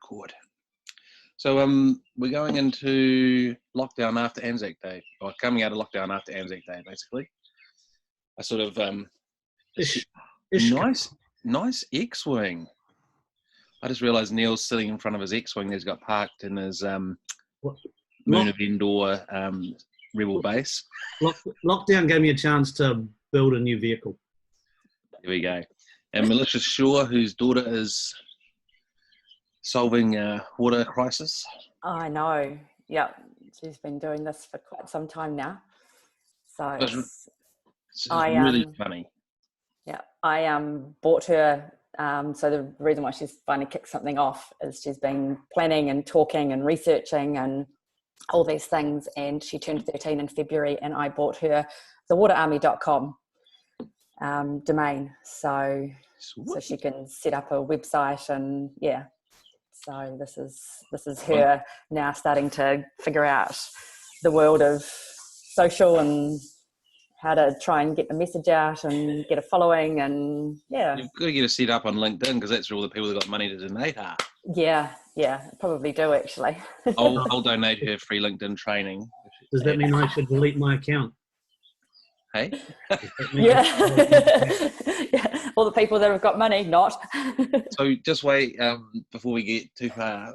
record. So we're going into lockdown after Anzac Day, or coming out of lockdown after Anzac Day, basically. A sort of nice X-wing. I just realised Neil's sitting in front of his X-wing that he's got parked in his Moon of Endor Rebel base. Lockdown gave me a chance to build a new vehicle. There we go. And Melissa Shaw, whose daughter is solving water crisis. I know. Yeah, she's been doing this for quite some time now. So it's really funny. Yeah, I bought her. So the reason why she's finally kicked something off is she's been planning and talking and researching and all these things. And she turned 13 in February, and I bought her the waterarmy.com domain, so she can set up a website, and yeah. So this is her now starting to figure out the world of social and how to try and get the message out and get a following, and yeah. You've got to get a set up on LinkedIn, because that's where all the people that got money to donate are. Yeah, probably do actually. I'll donate her free LinkedIn training. Does that mean I should delete my account? Hey? Yeah. Yeah, all the people that have got money, not. So just wait before we get too far.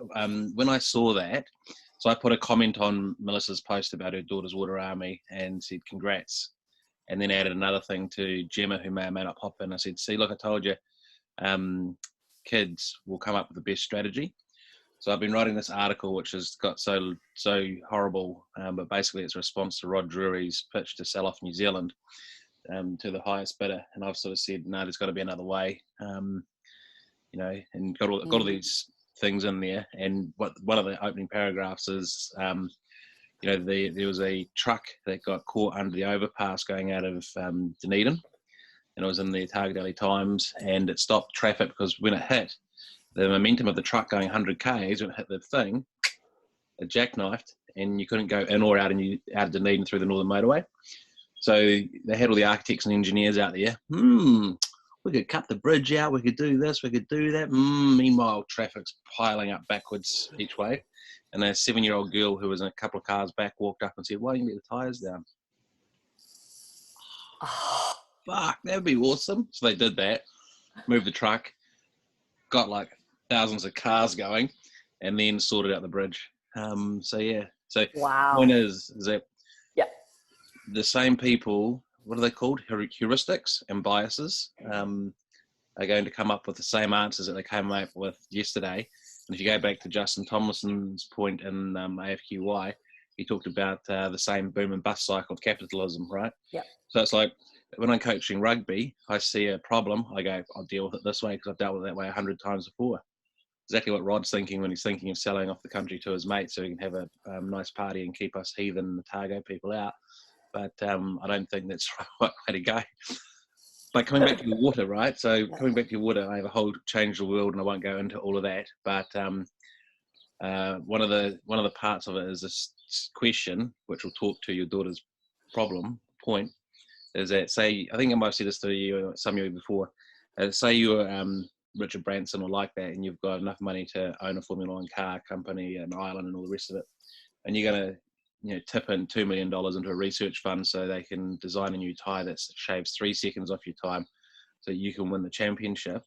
When I saw that, so I put a comment on Melissa's post about her daughter's Water Army and said congrats, and then added another thing to Gemma, who may or may not pop in. I said, see, look, I told you, kids will come up with the best strategy. So I've been writing this article, which has got so horrible, but basically it's a response to Rod Drury's pitch to sell off New Zealand to the highest bidder. And I've sort of said, no, there's got to be another way, and got all these things in there. And one of the opening paragraphs is, there was a truck that got caught under the overpass going out of Dunedin, and it was in the Otago Daily Times, and it stopped traffic because when it hit, the momentum of the truck going 100 k's, when it hit the thing, it jackknifed, and you couldn't go in or out of Dunedin through the Northern Motorway. So they had all the architects and engineers out there. We could cut the bridge out, we could do this, we could do that. Meanwhile, traffic's piling up backwards each way. And a 7-year-old girl who was in a couple of cars back walked up and said, why don't you let the tyres down? Oh, fuck, that'd be awesome. So they did that, moved the truck, got like thousands of cars going, and then sorted out the bridge. So wow. The point is that the same people, what are they called? Heuristics and biases, are going to come up with the same answers that they came up with yesterday. And if you go back to Justin Tomlinson's point in AFQY, he talked about the same boom and bust cycle of capitalism, right? Yeah. So it's like, when I'm coaching rugby, I see a problem, I go, I'll deal with it this way because I've dealt with it that way 100 times before. Exactly what Rod's thinking when he's thinking of selling off the country to his mates so he can have a nice party and keep us heathen Otago people out. But I don't think that's the right way to go. But coming back to your water, right? So coming back to your water, I have a whole change the world, and I won't go into all of that. But one of the parts of it is this question, which will talk to your daughter's point, is that, say, I think I might have said this to you, some of you before, say you're Richard Branson or like that, and you've got enough money to own a Formula One car company, an island and all the rest of it, and you're going to tip in $2 million into a research fund so they can design a new tyre that shaves 3 seconds off your time so you can win the championship.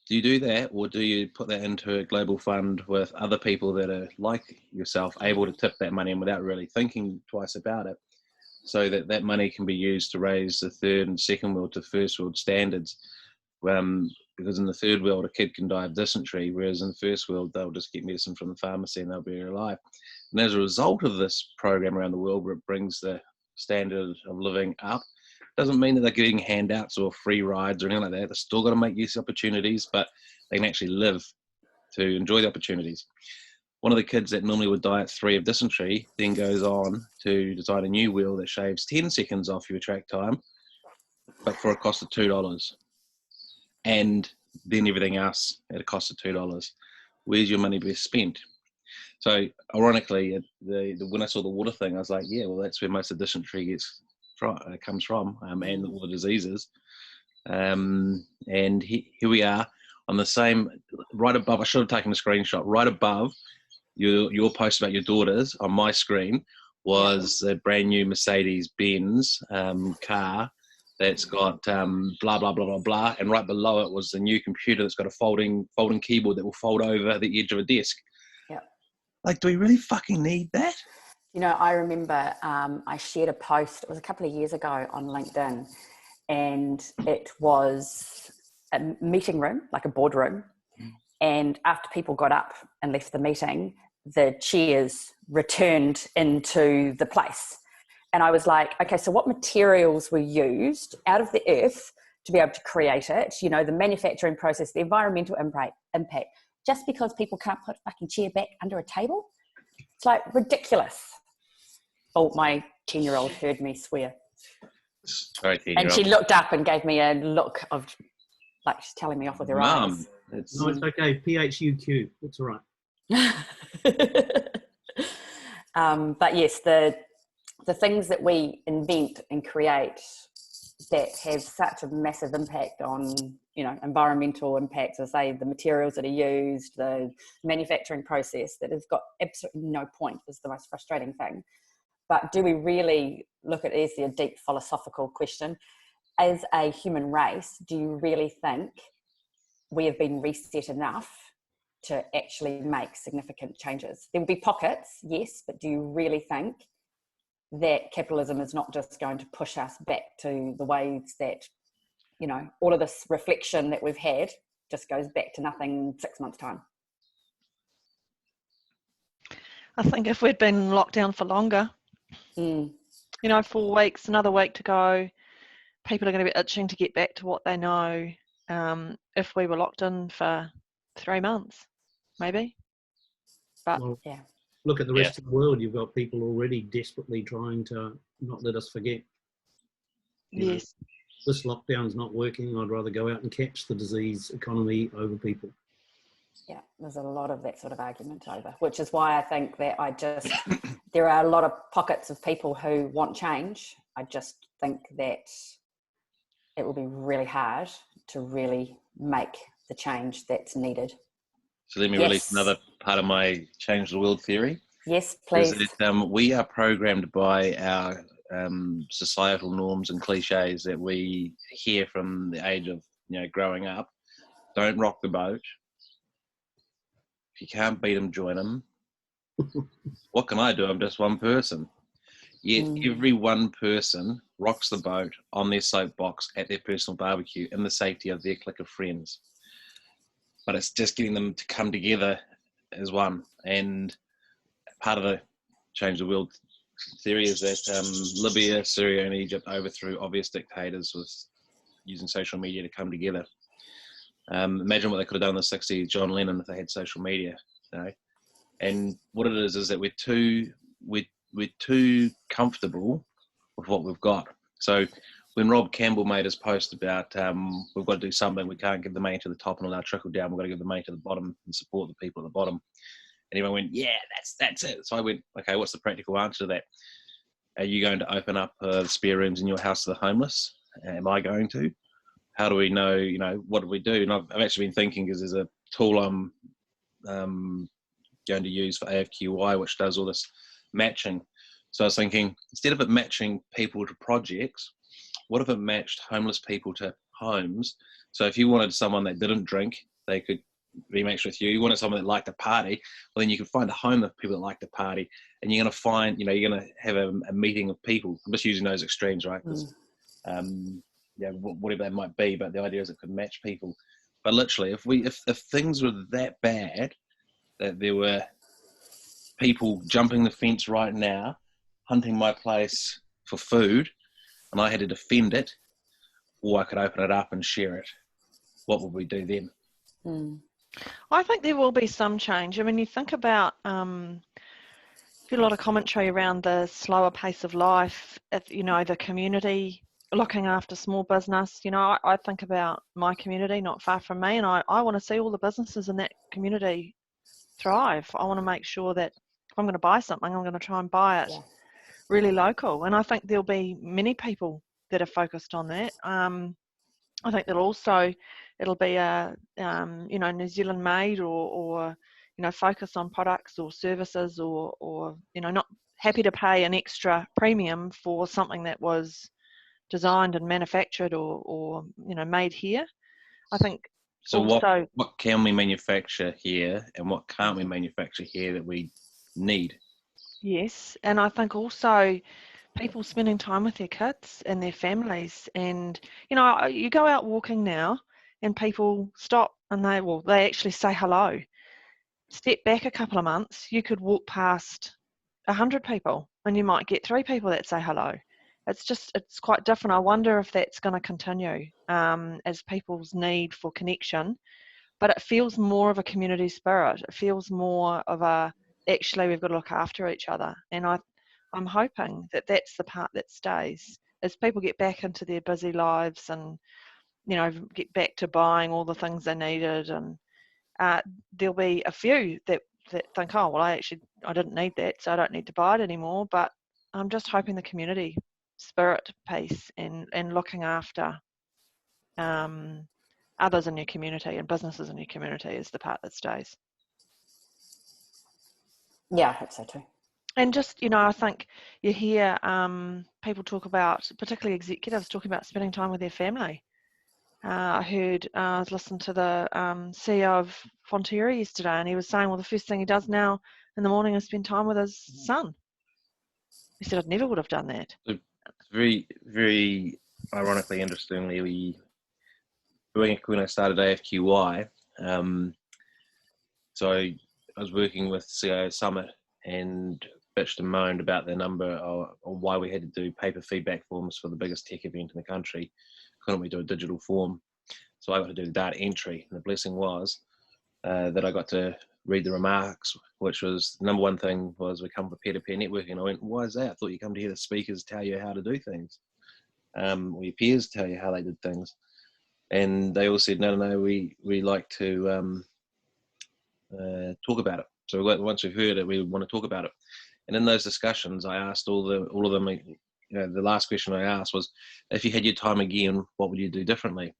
Do you do that, or do you put that into a global fund with other people that are like yourself, able to tip that money in without really thinking twice about it, so that money can be used to raise the third and second world to first world standards? Because in the third world, a kid can die of dysentery, whereas in the first world, they'll just get medicine from the pharmacy and they'll be alive. And as a result of this program around the world, where it brings the standard of living up, doesn't mean that they're getting handouts or free rides or anything like that. They're still got to make use of opportunities, but they can actually live to enjoy the opportunities. One of the kids that normally would die at 3 of dysentery then goes on to design a new wheel that shaves 10 seconds off your track time, but for a cost of $2. And then everything else at a cost of $2. Where's your money best spent? So ironically, when I saw the water thing, I was like, yeah, well, that's where most of dysentery comes from, and all the diseases. And here we are. on the same, right above, I should have taken a screenshot, right above your post about your daughters on my screen was a brand new Mercedes-Benz car that's got blah, blah, blah, blah, blah. And right below it was the new computer that's got a folding keyboard that will fold over the edge of a desk. Yeah. Like, do we really fucking need that? You know, I remember I shared a post, it was a couple of years ago on LinkedIn, and it was a meeting room, like a boardroom. And after people got up and left the meeting, the chairs returned into the place. And I was like, okay, so what materials were used out of the earth to be able to create it? You know, the manufacturing process, the environmental impact, just because people can't put a fucking chair back under a table? It's like ridiculous. Oh, my 10-year-old heard me swear. Sorry, 10-year-old. And she looked up and gave me a look of, like, she's telling me off with her eyes. No, it's okay. PHUQ. It's all right. But yes, the things that we invent and create that have such a massive impact on, you know, environmental impacts, as I say, the materials that are used, the manufacturing process, that has got absolutely no point, is the most frustrating thing. But do we really look at it as a deep philosophical question? As a human race, do you really think we have been reset enough to actually make significant changes? There will be pockets, yes, but do you really think that capitalism is not just going to push us back to the ways that, you know, all of this reflection that we've had just goes back to nothing in 6 months' time? I think if we'd been locked down for longer, you know, 4 weeks, another week to go, people are going to be itching to get back to what they know. If we were locked in for 3 months, maybe. But Well, yeah. Look at the rest of the world. You've got people already desperately trying to not let us forget. yes. This lockdown's not working. I'd rather go out and catch the disease economy over people. Yeah, there's a lot of that sort of argument over, which is why I think that there are a lot of pockets of people who want change. I just think that it will be really hard to really make the change that's needed. So let me release another part of my change the world theory. Yes, please. Is that, we are programmed by our societal norms and cliches that we hear from the age of, you know, growing up. Don't rock the boat. If you can't beat them, join them. What can I do? I'm just one person. Yet every one person rocks the boat on their soapbox at their personal barbecue in the safety of their clique of friends. But it's just getting them to come together as one. And part of the change the world theory is that Libya, Syria and Egypt overthrew obvious dictators with using social media to come together. Imagine what they could have done in the 60s, John Lennon, if they had social media. You know? And what it is that we're too comfortable with what we've got. So when Rob Campbell made his post about we've got to do something, we can't give the money to the top and allow trickle down, we've got to give the money to the bottom and support the people at the bottom. And everyone went, yeah, that's it. So I went, okay, what's the practical answer to that? Are you going to open up the spare rooms in your house to the homeless? Am I going to? How do we know, you know, what do we do? And I've actually been thinking, because there's a tool I'm going to use for AFQY, which does all this matching. So I was thinking, instead of it matching people to projects, what if it matched homeless people to homes? So if you wanted someone that didn't drink, they could be matched with you. You wanted someone that liked to party, well, then you can find a home of people that like to party, and you're going to find, you know, you're going to have a meeting of people. I'm just using those extremes, right? Because, yeah, whatever that might be, but the idea is it could match people. But literally, if things were that bad, that there were people jumping the fence right now, hunting my place for food, and I had to defend it, or I could open it up and share it, what would we do then? I think there will be some change. I mean, you think about a lot of commentary around the slower pace of life, you know, the community looking after small business. You know, I think about my community not far from me, and I want to see all the businesses in that community thrive. I want to make sure that if I'm going to buy something, I'm going to try and buy it really local. And I think there'll be many people that are focused on that. I think there'll also it'll be a New Zealand made or focus on products or services or not happy to pay an extra premium for something that was designed and manufactured or made here. I think So also, what can we manufacture here and what can't we manufacture here that we need? yes, and I think also people spending time with their kids and their families, and you go out walking now and people stop and they actually say hello. Step back a couple of months, you could walk past 100 people and you might get 3 people that say hello. It's quite different. I wonder if that's going to continue as people's need for connection, but it feels more of a community spirit. It feels more of actually we've got to look after each other, and I'm hoping that that's the part that stays as people get back into their busy lives and get back to buying all the things they needed, and there'll be a few that think, oh well, I didn't need that, so I don't need to buy it anymore. But I'm just hoping the community spirit piece and looking after others in your community and businesses in your community is the part that stays. Yeah, I hope so too. And just, I think you hear people talk about, particularly executives, talking about spending time with their family. I was listening to the CEO of Fonterra yesterday, and he was saying, well, the first thing he does now in the morning is spend time with his son. He said, I never would have done that. Very, very ironically, interestingly, when I started AFQY, so I was working with CIO Summit and bitched and moaned about the number of why we had to do paper feedback forms for the biggest tech event in the country. Couldn't we do a digital form? So I got to do the data entry, and the blessing was that I got to read the remarks, which was the number one thing was we come for peer-to-peer networking. And I went, why is that? I thought you come to hear the speakers tell you how to do things, or your peers tell you how they did things. And they all said, no, we like to talk about it. So once we've heard it, we want to talk about it. And in those discussions, I asked all of them, the last question I asked was, if you had your time again, what would you do differently?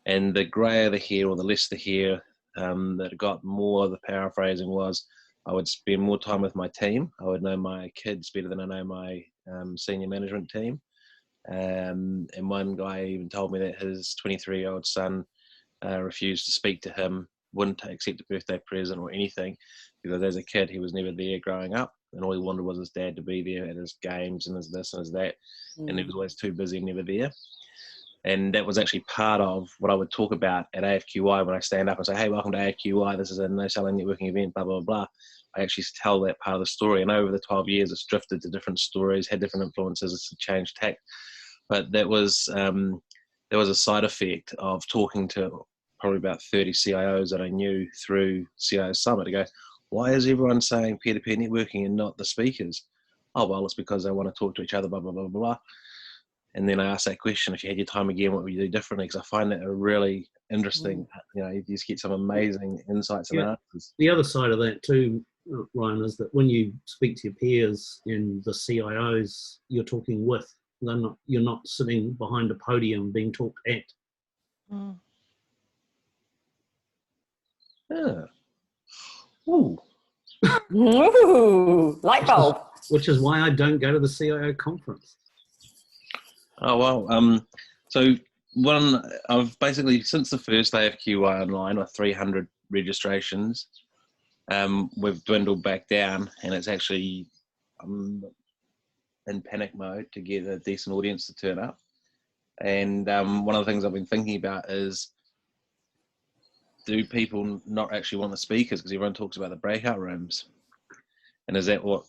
And the greyer the hair or the less the hair that got more of the paraphrasing was, I would spend more time with my team. I would know my kids better than I know my senior management team. And one guy even told me that his 23-year-old son refused to speak to him, wouldn't accept a birthday present or anything, because as a kid he was never there growing up, and all he wanted was his dad to be there at his games and his this and his that, and he was always too busy, never there. And that was actually part of what I would talk about at AFQY when I stand up and say, hey, welcome to AFQY, this is a no-selling networking event, blah, blah, blah. I actually tell that part of the story, and over the 12 years it's drifted to different stories, had different influences, it's changed tack. But that was a side effect of talking to probably about 30 CIOs that I knew through CIO Summit to go, why is everyone saying peer-to-peer networking and not the speakers? Oh, well, it's because they want to talk to each other, blah, blah, blah, blah, blah. And then I asked that question, if you had your time again, what would you do differently? Because I find that a really interesting, you just get some amazing insights and answers. The other side of that too, Ryan, is that when you speak to your peers and the CIOs you're talking with, you're not sitting behind a podium being talked at. Yeah. Ooh. Ooh, light bulb. Which is why I don't go to the CIO conference. Oh, well, so I've basically, since the first AFQY online with 300 registrations, we've dwindled back down, and it's actually in panic mode to get a decent audience to turn up. And one of the things I've been thinking about is, do people not actually want the speakers because everyone talks about the breakout rooms? And is that what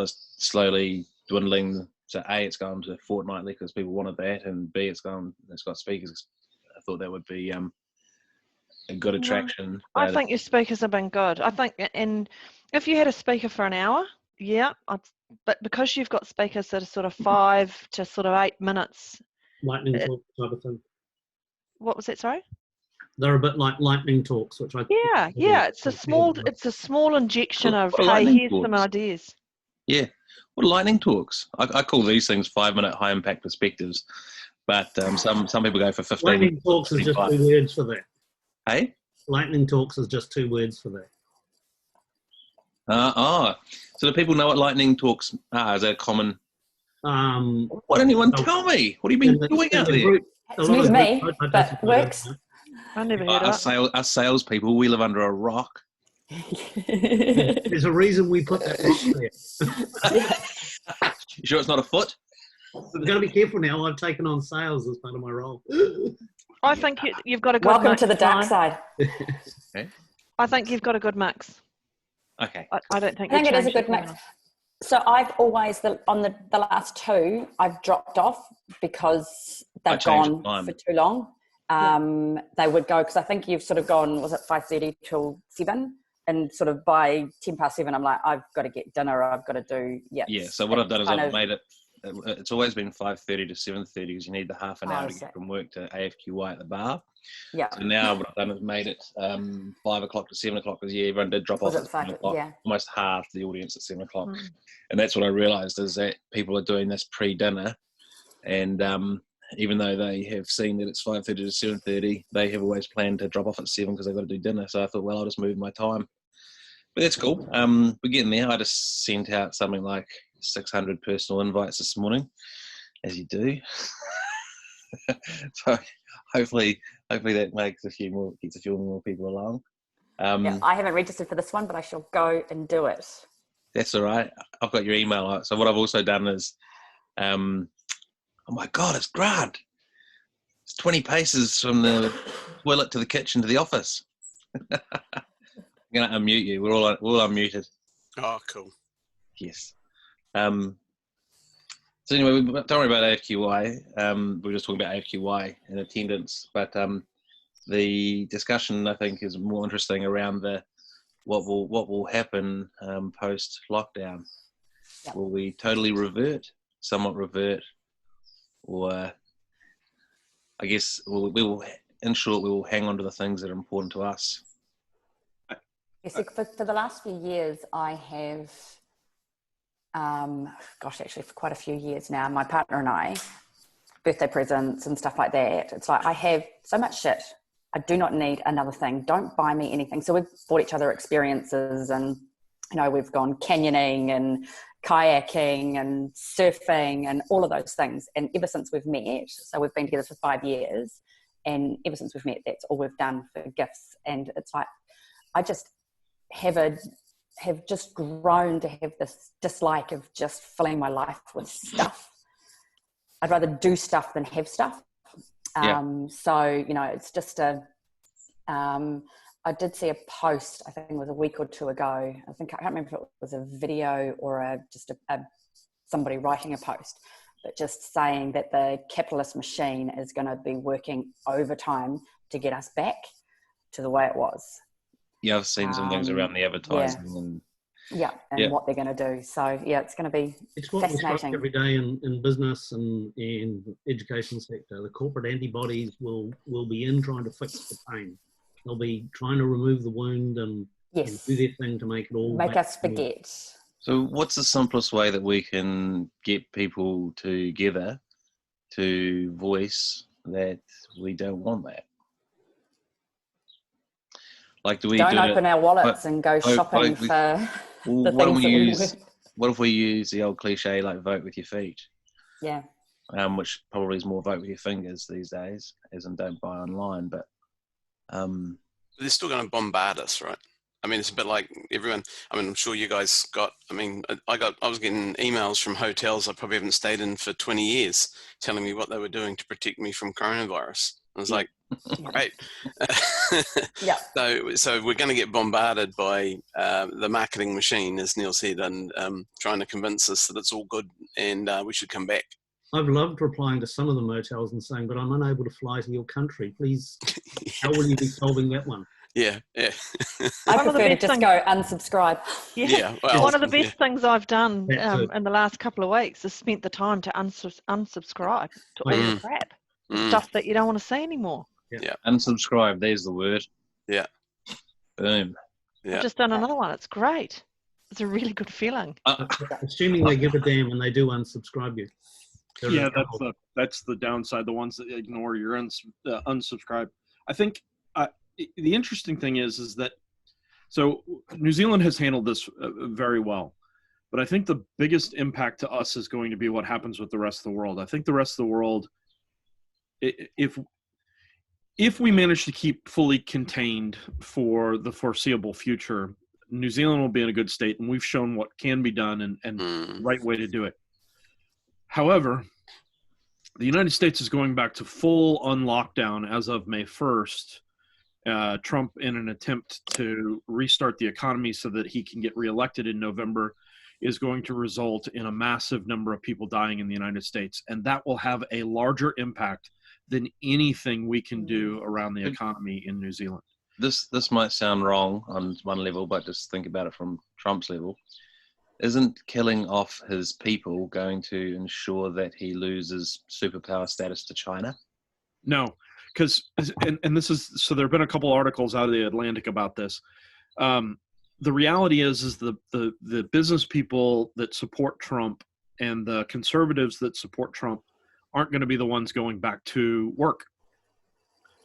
is slowly dwindling? So A, it's gone to fortnightly because people wanted that, and B, it's got speakers. I thought that would be a good attraction. I think your speakers have been good. I think, and if you had a speaker for an hour, but because you've got speakers that are sort of 5 to sort of 8 minutes. Lightning talk type of thing. What was that, sorry? They're a bit like lightning talks, which I it's a small injection of, hey, here's some ideas. Yeah, well, lightning talks. I call these things 5-minute high impact perspectives. But some people go for 15. Lightning talks is just 2 words for that. Hey? Lightning talks is just 2 words for that. So do people know what lightning talks are? Is that a common? Why didn't anyone tell me? What have you been doing out there? Group, It's new to me, but works. I never heard of it. Us salespeople, we live under a rock. There's a reason we put that rock there. You sure it's not a foot? I've got to be careful now. I've taken on sales as part of my role. I think you've got a good Welcome mix, to the dark Ryan. side. Okay. I think you've got a good mix. Okay. I don't think. I think it is a good mix. So I've always, on the last 2, I've dropped off because they've gone for too long. They would go, because I think you've sort of gone, was it 5:30 till 7? And sort of by 7:10, I'm like, I've got to get dinner, or I've got to do, Yeah, so what I've done is I've made it, it's always been 5:30 to 7:30 because you need the half an hour to get from work to AFQY at the bar. Yeah. So now what I've done is made it 5 o'clock to 7 o'clock because everyone did drop off at 7 o'clock. Yeah. Almost half the audience at 7 o'clock. And that's what I realised is that people are doing this pre-dinner, and even though they have seen that it's 5:30 to 7:30, they have always planned to drop off at 7 because they've got to do dinner. So I thought, well, I'll just move my time. But that's cool. We're getting there. I just sent out something like 600 personal invites this morning, as you do. So hopefully that makes gets a few more people along. I haven't registered for this one, but I shall go and do it. That's all right. I've got your email. So what I've also done is, oh my God, it's grand. It's 20 paces from the toilet to the kitchen to the office. I'm going to unmute you. We're all unmuted. Oh, cool. Yes. So anyway, don't worry about AFQY. We were just talking about AFQY and attendance, but the discussion I think is more interesting around what will happen post lockdown. Yep. Will we totally somewhat revert, or I guess we will. In short, we will hang on to the things that are important to us. So for the last few years, I have, actually for quite a few years now, my partner and I, birthday presents and stuff like that, it's like I have so much shit. I do not need another thing. Don't buy me anything. So we've bought each other experiences, and, we've gone canyoning and kayaking and surfing and all of those things. And ever since we've met, so we've been together for 5 years, and ever since we've met, that's all we've done for gifts. And it's like, I just have just grown to have this dislike of just filling my life with stuff. I'd rather do stuff than have stuff. So, it's just I did see a post, I think it was a week or 2 ago. I can't remember if it was a video or somebody writing a post, but just saying that the capitalist machine is going to be working overtime to get us back to the way it was. Yeah, I've seen some things around the advertising and what they're going to do. So it's going to be it's what fascinating. Every day in business and in education sector, the corporate antibodies will be in trying to fix the pain. They'll be trying to remove the wound and do their thing to make it all make us forget. So what's the simplest way that we can get people together to voice that we don't want that? Like, do we don't open our wallets and go shopping for the things that we want? What if we use the old cliche like vote with your feet? Yeah. Which probably is more vote with your fingers these days, as in don't buy online. But they're still going to bombard us, right? I mean, it's a bit like everyone. I mean, I'm sure you guys got. I mean, I was getting emails from hotels I probably haven't stayed in for 20 years, telling me what they were doing to protect me from coronavirus. I was like, great. So we're going to get bombarded by the marketing machine, as Neil said, and trying to convince us that it's all good and we should come back. I've loved replying to some of the motels and saying, but I'm unable to fly to your country. Please, how will you be solving that one? Yeah. I prefer to just go unsubscribe. Well, one of the best things I've done in the last couple of weeks is spent the time to unsubscribe to all the crap. Stuff that you don't want to see anymore. Yeah. Unsubscribe, there's the word. Yeah. Boom. Yeah. I've just done another one. It's great. It's a really good feeling. Assuming they give a damn and they do unsubscribe you. There are a Yeah, couple. that's the downside. The ones that ignore your unsubscribe. I think the interesting thing is that so New Zealand has handled this very well, but I think the biggest impact to us is going to be what happens with the rest of the world. I think the rest of the world, if we manage to keep fully contained for the foreseeable future, New Zealand will be in a good state, and we've shown what can be done and the right way to do it. However, the United States is going back to full unlockdown as of May 1st. Trump, in an attempt to restart the economy so that he can get reelected in November, is going to result in a massive number of people dying in the United States. And that will have a larger impact than anything we can do around the economy in New Zealand. This might sound wrong on one level, but just think about it from Trump's level. Isn't killing off his people going to ensure that he loses superpower status to China? No, because and this is so. There have been a couple articles out of the Atlantic about this. The reality is the business people that support Trump and the conservatives that support Trump aren't going to be the ones going back to work,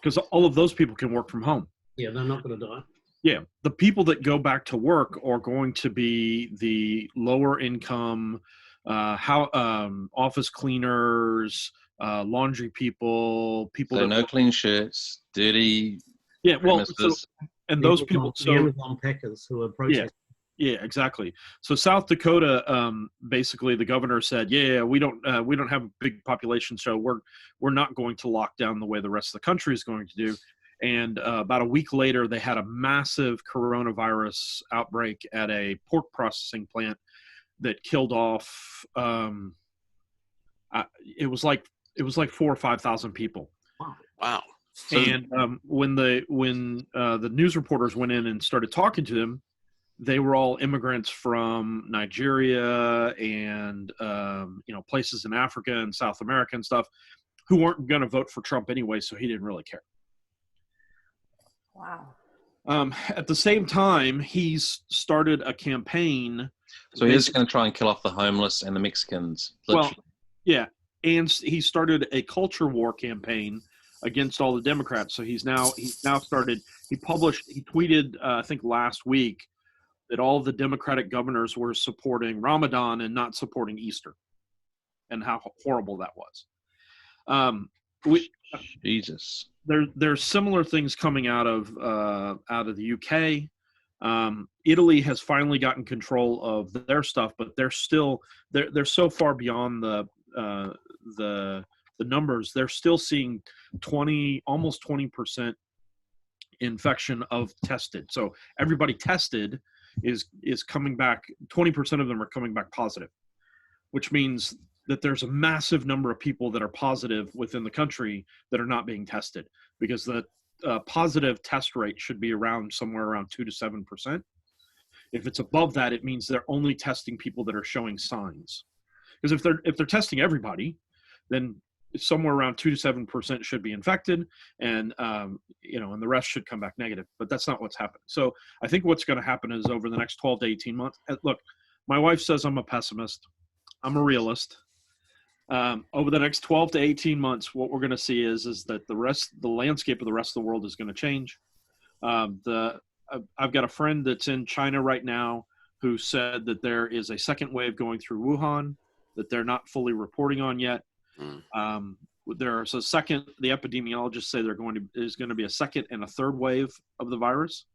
because all of those people can work from home. Yeah, they're not going to die. Yeah, the people that go back to work are going to be the lower income, office cleaners, laundry people. So that no clean shirts, dirty. Yeah, well, premises. and those people. The Amazon packers who are protesting. Yeah, exactly. So South Dakota, basically, the governor said, "Yeah, we don't have a big population, so we're not going to lock down the way the rest of the country is going to do." And about a week later, they had a massive coronavirus outbreak at a pork processing plant that killed off. It was like 4,000 or 5,000 people. Wow. And when the news reporters went in and started talking to them, they were all immigrants from Nigeria and places in Africa and South America and stuff, who weren't going to vote for Trump anyway, so he didn't really care. Wow. At the same time, he's started a campaign. So he's going to try and kill off the homeless and the Mexicans. Well, yeah, and he started a culture war campaign against all the Democrats. So he's now started. He tweeted, I think last week, that all the Democratic governors were supporting Ramadan and not supporting Easter, and how horrible that was. Jesus. There's similar things coming out of the UK. Italy has finally gotten control of their stuff, but they're so far beyond the numbers. They're still seeing almost 20% infection of tested. So everybody tested is coming back. 20% of them are coming back positive, which means that there's a massive number of people that are positive within the country that are not being tested, because the positive test rate should be somewhere around 2 to 7%. If it's above that, it means they're only testing people that are showing signs. Because if they're testing everybody, then somewhere around 2 to 7% should be infected, and and the rest should come back negative. But that's not what's happening. So I think what's going to happen is over the next 12 to 18 months. Look, my wife says I'm a pessimist. I'm a realist. Over the next 12 to 18 months, what we're going to see is that the landscape of the rest of the world is going to change. I've got a friend that's in China right now who said that there is a second wave going through Wuhan that they're not fully reporting on yet. There's a second. The epidemiologists say there's going to be a second and a third wave of the virus,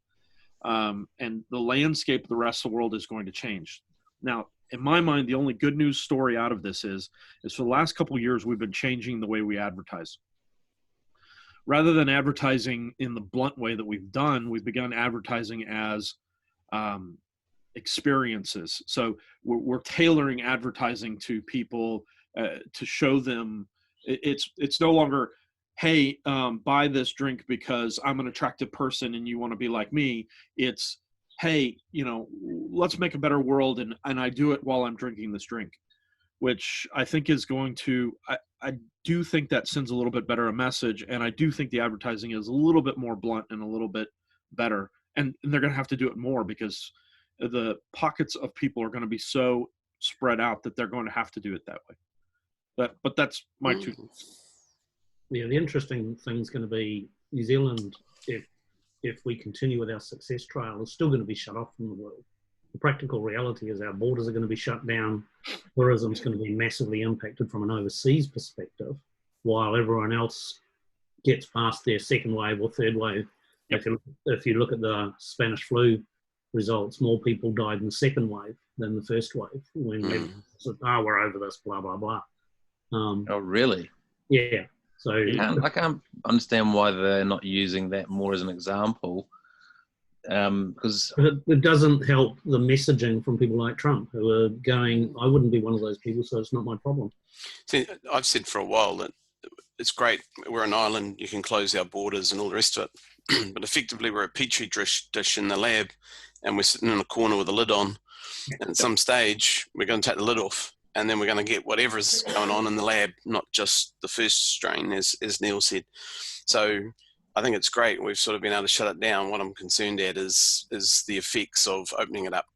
and the landscape of the rest of the world is going to change. Now, in my mind, the only good news story out of this is for the last couple of years, we've been changing the way we advertise. Rather than advertising in the blunt way that we've done, we've begun advertising as experiences. So we're tailoring advertising to people to show them it's no longer, hey, buy this drink because I'm an attractive person and you want to be like me. It's, hey, let's make a better world, and I do it while I'm drinking this drink, which I think is going to, I do think that sends a little bit better a message, and I do think the advertising is a little bit more blunt and a little bit better, and they're going to have to do it more because the pockets of people are going to be so spread out that they're going to have to do it that way. But that's my two. Yeah, the interesting thing's going to be New Zealand, if we continue with our success trail, is still going to be shut off from the world. The practical reality is our borders are going to be shut down. Tourism's going to be massively impacted from an overseas perspective, while everyone else gets past their second wave or third wave. Yep. If you look at the Spanish flu results, more people died in the second wave than the first wave. When everyone said, we're over this, blah, blah, blah. Oh, really? Yeah. So I can't understand why they're not using that more as an example. Because it doesn't help the messaging from people like Trump, who are going, I wouldn't be one of those people, so it's not my problem. See, I've said for a while that it's great. We're an island. You can close our borders and all the rest of it. But effectively, we're a petri dish in the lab, and we're sitting in a corner with a lid on. And at some stage, we're going to take the lid off, and then we're going to get whatever's going on in the lab, not just the first strain, as Neil said. So I think it's great. We've sort of been able to shut it down. What I'm concerned at is the effects of opening it up.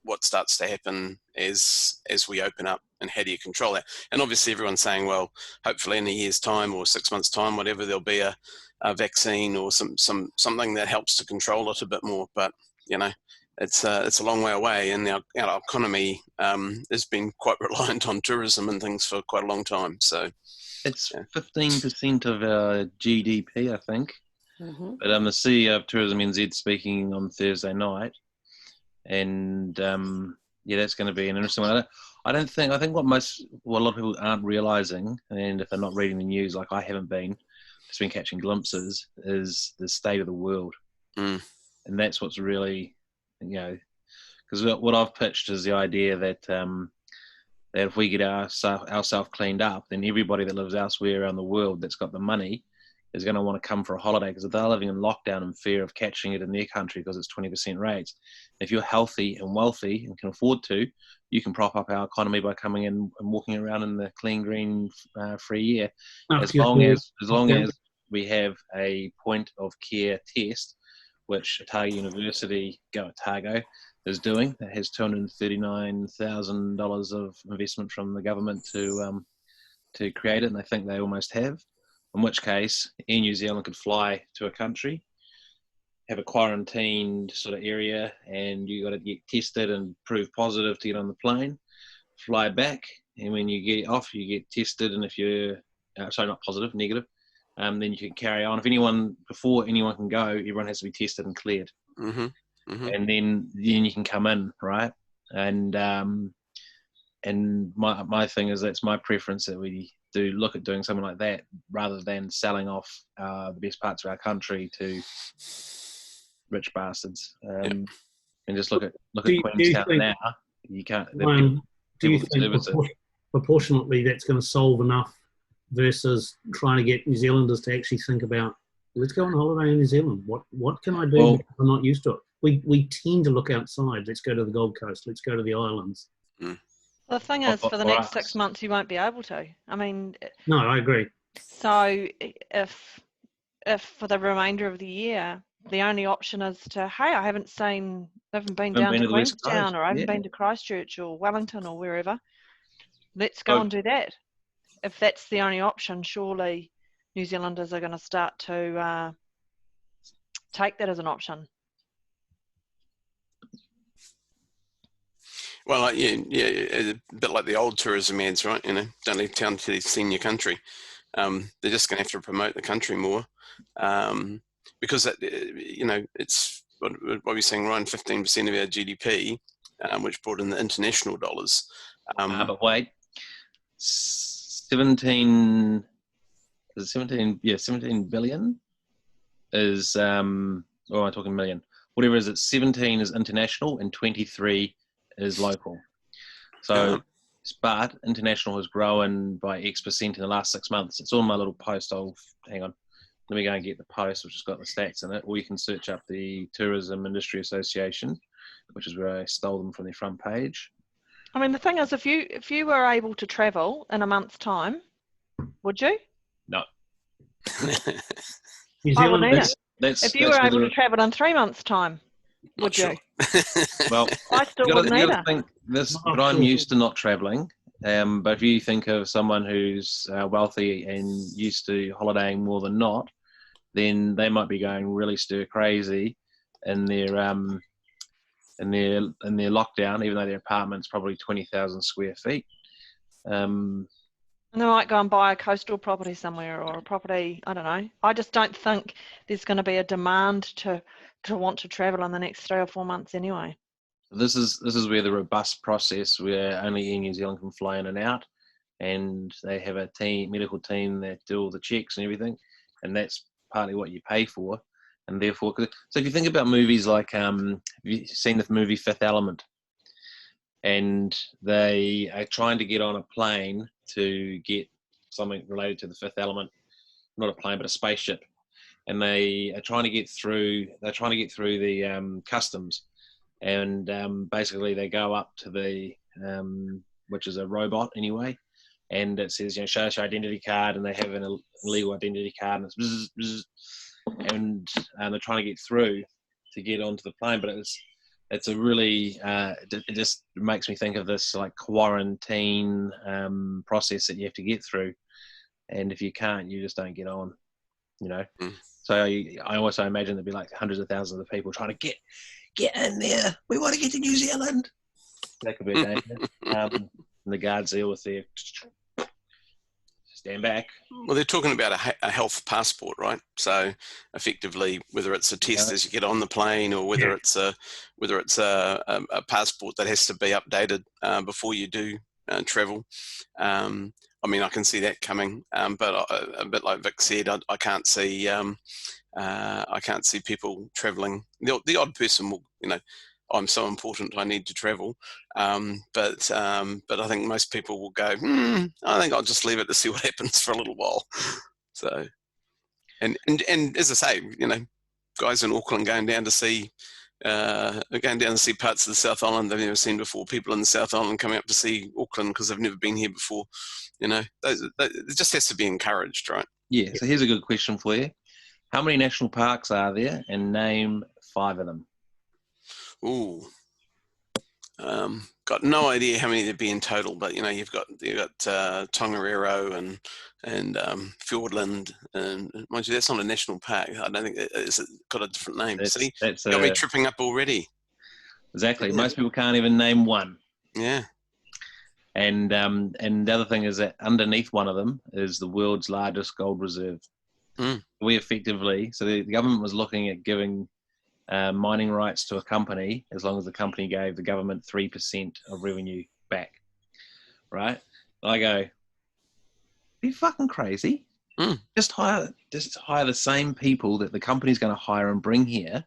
What starts to happen as we open up, and how do you control that? And obviously everyone's saying, well, hopefully in a year's time or 6 months' time, whatever, there'll be a vaccine or something that helps to control it a bit more. But, you know, it's a long way away, and our economy has been quite reliant on tourism and things for quite a long time. So it's 15% of our GDP, I think. Mm-hmm. But I'm the CEO of Tourism NZ speaking on Thursday night, and that's going to be an interesting one. I think what a lot of people aren't realising, and if they're not reading the news like I haven't been, just been catching glimpses, is the state of the world, and that's what's really, because what I've pitched is the idea that that if we get ourselves cleaned up, then everybody that lives elsewhere around the world that's got the money is going to want to come for a holiday, because if they're living in lockdown in fear of catching it in their country because it's 20% rates. If you're healthy and wealthy and can afford to, you can prop up our economy by coming in and walking around in the clean, green, free air. As long as we have a point of care test, which Otago University, Go Otago, is doing. That has $239,000 of investment from the government to create it, and I think they almost have. In which case, Air New Zealand could fly to a country, have a quarantined sort of area, and you got to get tested and prove positive to get on the plane, fly back, and when you get off, you get tested, and if you're, not positive, negative, then you can carry on. Before anyone can go, everyone has to be tested and cleared. Mm-hmm. Mm-hmm. And then you can come in, right? And my thing is, that's my preference, that we do look at doing something like that rather than selling off the best parts of our country to rich bastards. And just look at Queenstown now. You can't. Do you think proportionately that's going to solve enough versus trying to get New Zealanders to actually think about, let's go on holiday in New Zealand. What can I do? Well, I'm not used to it. We tend to look outside. Let's go to the Gold Coast. Let's go to the islands. The thing is, for the next 6 months, you won't be able to. I mean, no, I agree. So if for the remainder of the year, the only option is to, hey, I haven't been down to Queenstown, or I haven't been to Christchurch or Wellington or wherever. Let's go and do that. If that's the only option, surely New Zealanders are going to start to take that as an option. Well, a bit like the old tourism ads, right? Don't leave town till you've seen your country. They're just going to have to promote the country more, because that, it's what we're saying, Ryan, 15% of our GDP, which brought in the international dollars. But wait, 17 billion is, or am I talking million? Whatever it is, it's 17 is international and 23 is local. So, but international has grown by X% in the last 6 months. It's on my little post. Hang on. Let me go and get the post, which has got the stats in it. Or you can search up the Tourism Industry Association, which is where I stole them from their front page. I mean, the thing is, if you were able to travel in a month's time, would you? No. I would either. If you were able to travel in 3 months' time, would you? Well, I still wouldn't either. But I'm used to not travelling, But if you think of someone who's wealthy and used to holidaying more than not, then they might be going really stir crazy in their lockdown, even though their apartment's probably 20,000 square feet. And they might go and buy a coastal property somewhere, or a property, I don't know. I just don't think there's going to be a demand to want to travel in the next 3 or 4 months anyway. This is where the robust process, where only Air New Zealand can fly in and out, and they have a medical team that do all the checks and everything, and that's partly what you pay for. And therefore, so if you think about movies like, have you seen the movie Fifth Element? And they are trying to get on a plane to get something related to the fifth element, not a plane, but a spaceship. And they are trying to get through, the customs. And basically they go up to the, which is a robot anyway, and it says, show us your identity card, and they have an illegal identity card, and it's bzz, bzz, and they're trying to get through to get onto the plane. But it's a really, it just makes me think of this like quarantine process that you have to get through. And if you can't, you just don't get on, So I also imagine there'd be like hundreds of thousands of people trying to get in there. We want to get to New Zealand. That could be a danger. And the guards there with their stand back. Well, they're talking about a health passport, right? So effectively, whether it's a test as you get on the plane, or whether it's a passport that has to be updated before you do travel. I mean, I can see that coming, but a bit like Vic said, I can't see people traveling. The odd person will, I'm so important, I need to travel. But I think most people will go, I think I'll just leave it to see what happens for a little while. So, and as I say, guys in Auckland going down to see parts of the South Island they've never seen before. People in the South Island coming up to see Auckland because they've never been here before. It just has to be encouraged, right? Yeah. So here's a good question for you: how many national parks are there, and name 5 of them? Ooh, got no idea how many there'd be in total, but you've got Tongariro and Fiordland, and mind you, that's not a national park. I don't think it's got a different name. See, got me tripping up already. Exactly. Most people can't even name one. Yeah. And the other thing is that underneath one of them is the world's largest gold reserve. We effectively, so the government was looking at giving mining rights to a company as long as the company gave the government 3% of revenue back, right? And I go, are you fucking crazy? Just hire the same people that the company's going to hire and bring here,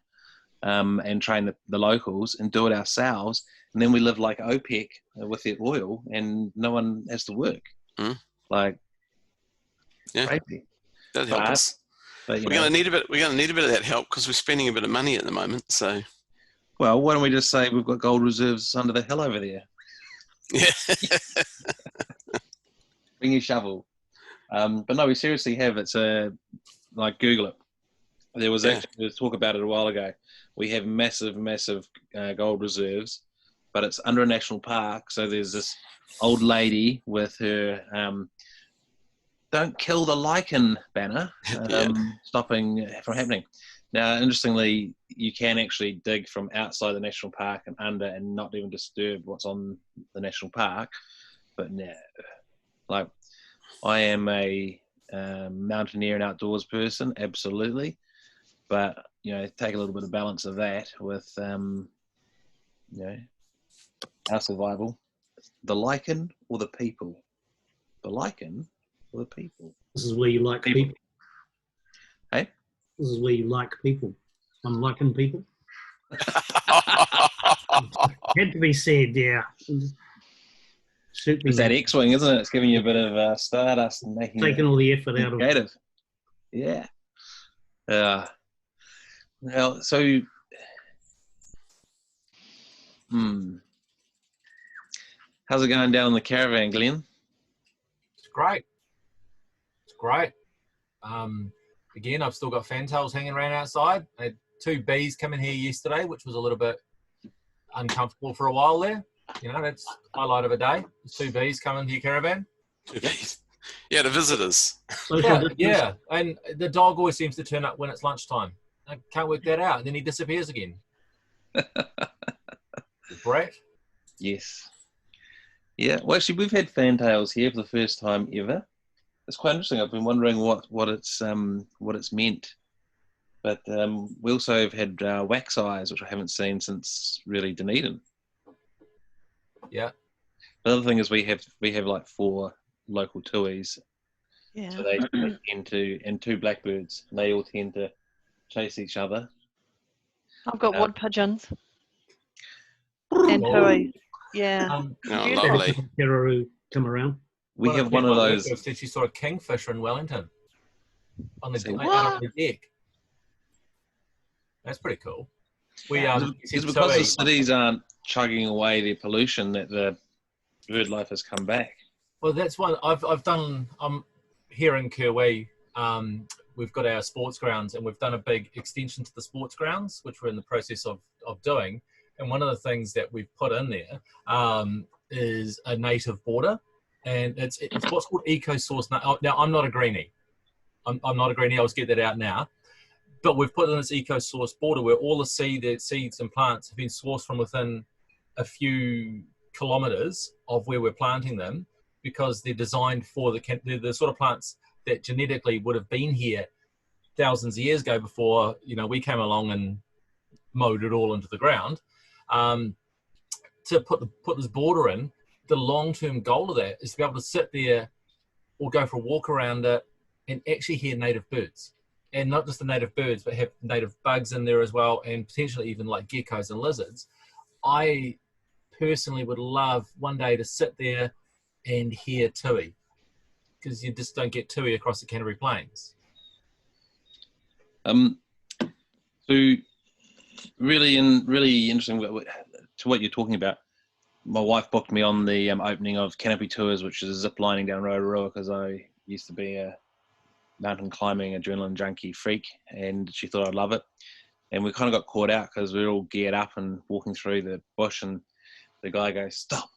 and train the locals, and do it ourselves, and then we live like OPEC with their oil, and no one has to work. Like, crazy. That'd help us. But, we're going to need a bit. We're going to need a bit of that help because we're spending a bit of money at the moment. So, well, why don't we just say we've got gold reserves under the hill over there? Yeah. Bring your shovel. But no, we seriously have. It's like Google it. There was actually talk about it a while ago. We have massive gold reserves, but it's under a national park. So there's this old lady with her "Don't kill the lichen" banner, stopping from happening. Now, interestingly, you can actually dig from outside the national park and under, and not even disturb what's on the national park. But no, like, I am a mountaineer and outdoors person, absolutely. But take a little bit of balance of that with our survival. The lichen or the people? The lichen or the people? This is where you like people. Hey? This is where you like people. I'm liking people. Had to be said, yeah. It's that X-wing, isn't it? It's giving you a bit of stardust and taking all the effort out of it. Yeah. Well, so how's it going down in the caravan, Glenn? It's great. Again, I've still got fantails hanging around outside. I had 2 bees come in here yesterday, which was a little bit uncomfortable for a while there. You know, that's highlight of a day. There's 2 bees coming to your caravan. 2 bees. Yeah, the visitors. Social distance. Yeah, and the dog always seems to turn up when it's lunchtime. I can't work that out. And then he disappears again. Brat. Yes. Yeah. Well, actually, we've had fantails here for the first time ever. It's quite interesting. I've been wondering what it's meant. But we also have had wax eyes, which I haven't seen since really Dunedin. Yeah. The other thing is we have like 4 local tuis. Yeah. So they tend to, and 2 blackbirds, and they all tend to chase each other. I've got wood pigeons and Oh. tui. Yeah. Oh, Beautiful. lovely. Kangaroo come around. We have one of those. Said she saw a kingfisher in Wellington on Say the what? out on the deck. That's pretty cool. We It's because the cities aren't chugging away their pollution that the bird life has come back. Well, that's one I've done. Here in Kerwee. We've got our sports grounds, and we've done a big extension to the sports grounds, which we're in the process of doing. And one of the things that we've put in there is a native border, and it's what's called eco-source. Now, I'm not a greenie. I'm not a greenie. I'll just get that out now. But we've put in this eco-source border where all the seeds and plants have been sourced from within a few kilometres of where we're planting them, because they're designed for the sort of plants that genetically would have been here thousands of years ago before, you know, we came along and mowed it all into the ground. To put this border in, the long-term goal of that is to be able to sit there or go for a walk around it and actually hear native birds. And not just the native birds, but have native bugs in there as well, and potentially even like geckos and lizards. I personally would love one day to sit there and hear tui, because you just don't get tui across the Canterbury Plains. So really interesting to what you're talking about. My wife booked me on the opening of Canopy Tours, which is zip lining down Rotorua, because I used to be a mountain climbing adrenaline junkie freak, and she thought I'd love it. And we kind of got caught out because we were all geared up and walking through the bush, and the guy goes, "Stop."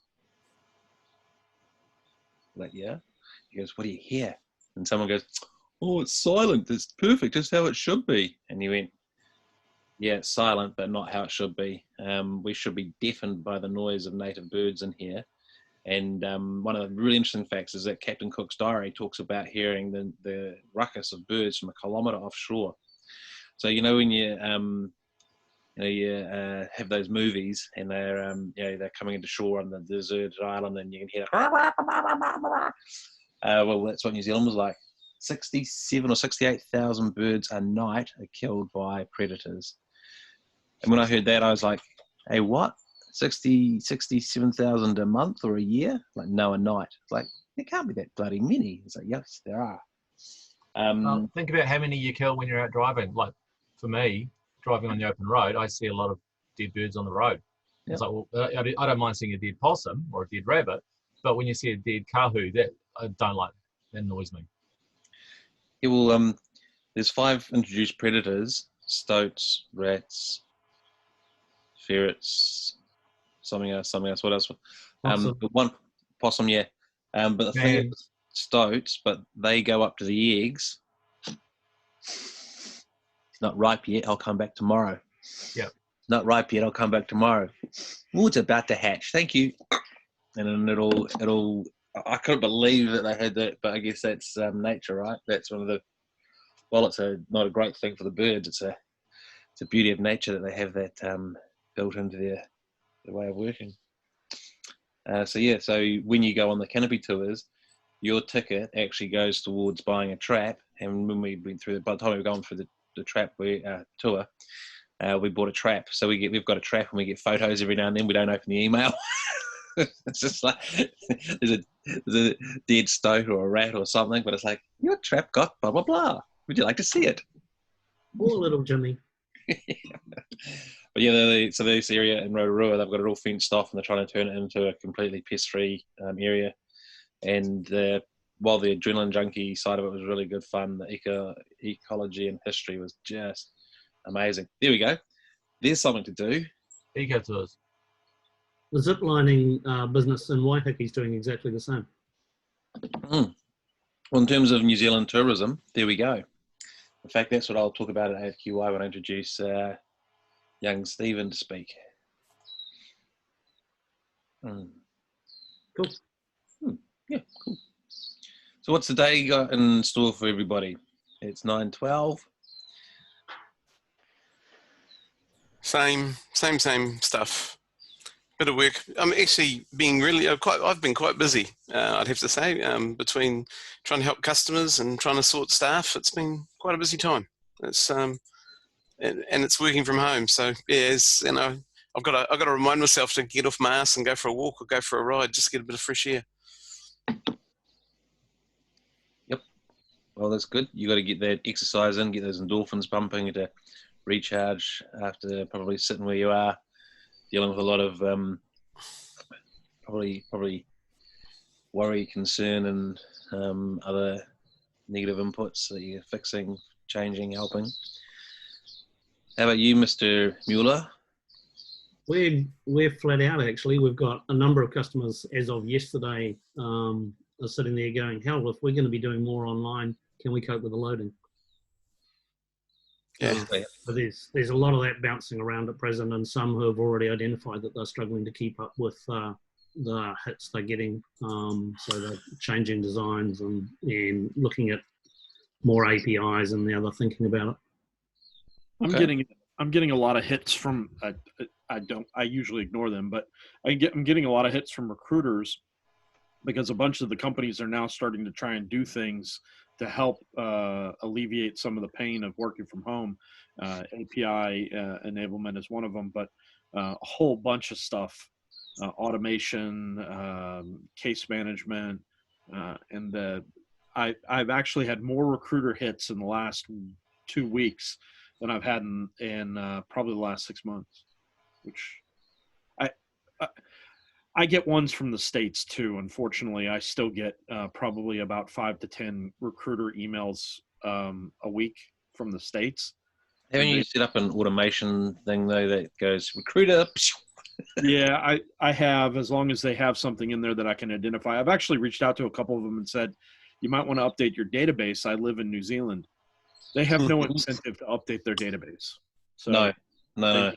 I'm like, yeah. He goes, "What do you hear?" And someone goes, "Oh, it's silent. It's perfect. Just how it should be." And he went, "Yeah, it's silent, but not how it should be. We should be deafened by the noise of native birds in here." And one of the really interesting facts is that Captain Cook's diary talks about hearing the ruckus of birds from a kilometre offshore. So, you know, when you have those movies and they're coming into shore on the deserted island, and you can hear well, that's what New Zealand was like. 67 or 68,000 birds a night are killed by predators. And when I heard that, I was like, "Hey, what? 67,000 a month or a year?" Like, no, a night. It's like, there can't be that bloody many. It's like, yes, there are. Think about how many you kill when you're out driving. Like, for me, driving on the open road, I see a lot of dead birds on the road. Yep. It's like, well, I don't mind seeing a dead possum or a dead rabbit, but when you see a dead kahu, that I don't like. That annoys me. Yeah, well, there's 5 introduced predators: stoats, rats, ferrets, something else. What else? One possum, yeah. But the thing is, stoats, but they go up to the eggs. It's not ripe yet. I'll come back tomorrow. Yep. Not ripe yet. I'll come back tomorrow. Oh, it's about to hatch. Thank you. And then it'll. I couldn't believe that they had that, but I guess that's nature, right? That's one of the. Well, it's not a great thing for the birds. It's a beauty of nature that they have that built into their way of working. So when you go on the Canopy Tours, your ticket actually goes towards buying a trap. And when we went through, by the time we were going through the trap tour, we bought a trap. So we've got a trap, and we get photos every now and then. We don't open the email. It's just like there's a dead stoat or a rat or something, but it's like, your trap got blah blah blah. Would you like to see it? Poor little Jimmy. But yeah, so this area in Rotorua, they've got it all fenced off, and they're trying to turn it into a completely pest-free area. And while the adrenaline junkie side of it was really good fun, the ecology and history was just amazing. There we go. There's something to do. Eco tours. The zip lining business in Waiheke is doing exactly the same. Well, in terms of New Zealand tourism, there we go. In fact, that's what I'll talk about at AFQY when I introduce young Stephen to speak. Cool. Yeah, cool. So what's the day got in store for everybody? It's 9:12. Same stuff. Bit of work. I'm actually being really I've been quite busy. I'd have to say, between trying to help customers and trying to sort staff. It's been quite a busy time. It's and it's working from home. So yeah, it's, you know, I've got to remind myself to get off my ass and go for a walk or go for a ride, just get a bit of fresh air. Yep. Well, that's good. You got to get that exercise in, get those endorphins pumping to recharge after probably sitting where you are, dealing with a lot of probably worry, concern, and other negative inputs that you're fixing, changing, helping. How about you, Mr. Mueller? We're flat out, actually. We've got a number of customers as of yesterday are sitting there going, hell, if we're going to be doing more online, can we cope with the loading? Yeah. But there's a lot of that bouncing around at present, and some who have already identified that they're struggling to keep up with the hits they're getting. So they're changing designs and looking at more APIs, and now they're thinking about it. Okay. I'm getting a lot of hits from I usually ignore them, but I'm getting a lot of hits from recruiters because a bunch of the companies are now starting to try and do things to help alleviate some of the pain of working from home. API enablement is one of them, but a whole bunch of stuff, automation, case management, and I've actually had more recruiter hits in the last 2 weeks than I've had in probably the last 6 months, which I get ones from the States too. Unfortunately, I still get probably about 5 to 10 recruiter emails a week from the States. Haven't you set up an automation thing though that goes recruiter? Yeah, I have, as long as they have something in there that I can identify. I've actually reached out to a couple of them and said, you might want to update your database. I live in New Zealand. They have no incentive to update their database. So No.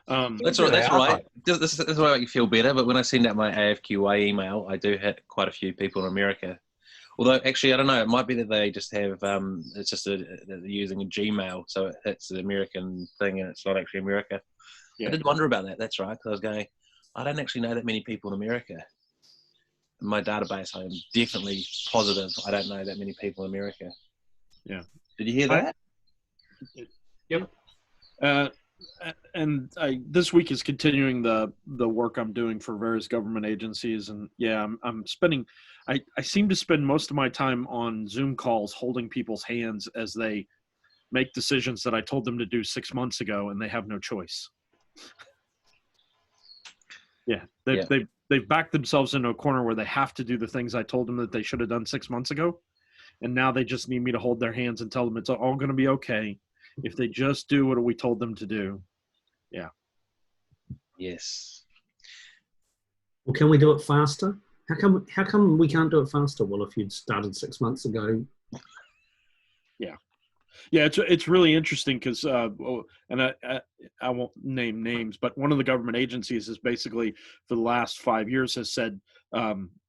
That's all right. This is why you feel better. But when I send out my AFQY email, I do hit quite a few people in America. Although, actually, I don't know. It might be that they just have it's just they're using a Gmail, so it hits the American thing, and it's not actually America. Yeah. I did wonder about that. That's right. Because I was going, I don't actually know that many people in America. In my database, I am definitely positive I don't know that many people in America. Yeah. Did you hear that? Yep. And this week is continuing the work I'm doing for various government agencies, and yeah, I'm spending. I seem to spend most of my time on Zoom calls, holding people's hands as they make decisions that I told them to do 6 months ago, and they have no choice. Yeah, they've backed themselves into a corner where they have to do the things I told them that they should have done 6 months ago, and now they just need me to hold their hands and tell them it's all going to be okay if they just do what we told them to do. Yeah. Yes. Well, can we do it faster? How come we can't do it faster? Well, if you'd started 6 months ago. Yeah, it's really interesting because, and I won't name names, but one of the government agencies is basically for the last 5 years has said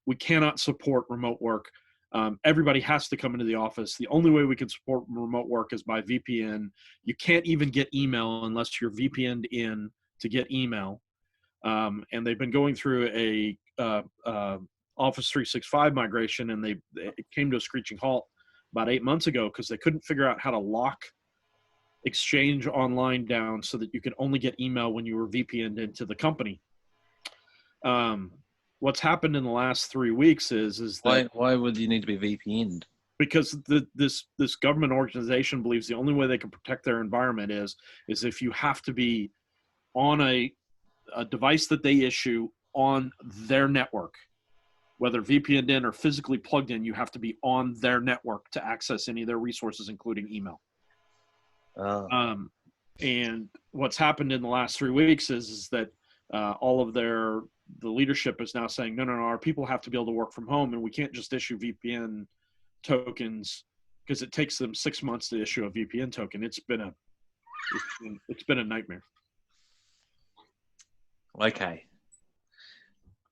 we cannot support remote work. Everybody has to come into the office. The only way we can support remote work is by VPN. You can't even get email unless you're VPN'd in to get email. And they've been going through a Office 365 migration, and it came to a screeching halt about 8 months ago because they couldn't figure out how to lock Exchange Online down so that you could only get email when you were VPN'd into the company. What's happened in the last 3 weeks is that why would you need to be VPN'd? Because this government organization believes the only way they can protect their environment is if you have to be on a device that they issue on their network, whether VPN'd in or physically plugged in. You have to be on their network to access any of their resources, including email. And what's happened in the last 3 weeks is that all of the leadership is now saying, no, our people have to be able to work from home, and we can't just issue VPN tokens because it takes them 6 months to issue a VPN token. It's been a nightmare. Okay.